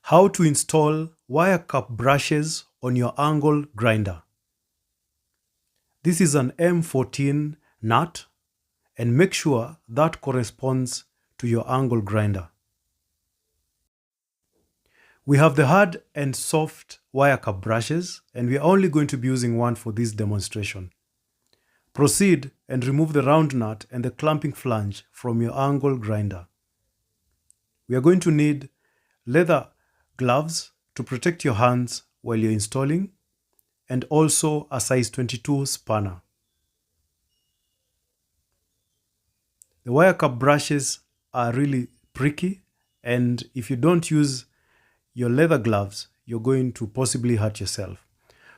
How to install wire cup brushes on your angle grinder. This is an M14 nut, and make sure that corresponds to your angle grinder. We have the hard and soft wire cup brushes, and we are only going to be using one for this demonstration. Proceed and remove the round nut and the clamping flange from your angle grinder. We are going to need leather gloves to protect your hands while you're installing, and also a size 22 spanner. The wire cup brushes are really pricky, and if you don't use your leather gloves, you're going to possibly hurt yourself.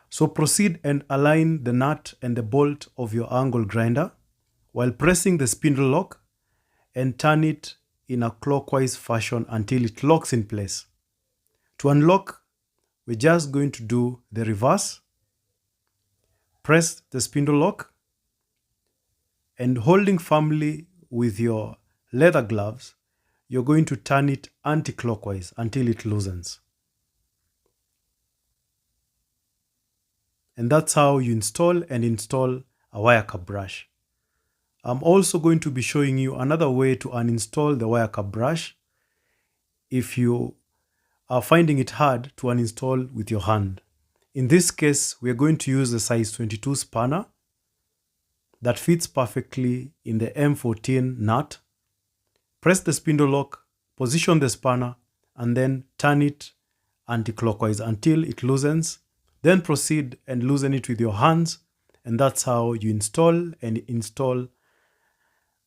So proceed and align the nut and the bolt of your angle grinder while pressing the spindle lock and turn it in a clockwise fashion until it locks in place. To unlock, we're just going to do the reverse. Press the spindle lock, and holding firmly with your leather gloves, you're going to turn it anti-clockwise until it loosens. And that's how you install a wire cup brush. I'm also going to be showing you another way to uninstall the wire cup brush if you are finding it hard to uninstall with your hand. In this case, we are going to use the size 22 spanner that fits perfectly in the M14 nut. Press the spindle lock, position the spanner, and then turn it anti-clockwise until it loosens. Then proceed and loosen it with your hands, and that's how you install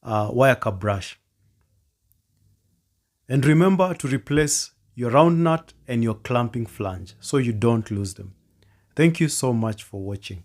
a wire cup brush. And remember to replace your round nut and your clamping flange so you don't lose them. Thank you so much for watching.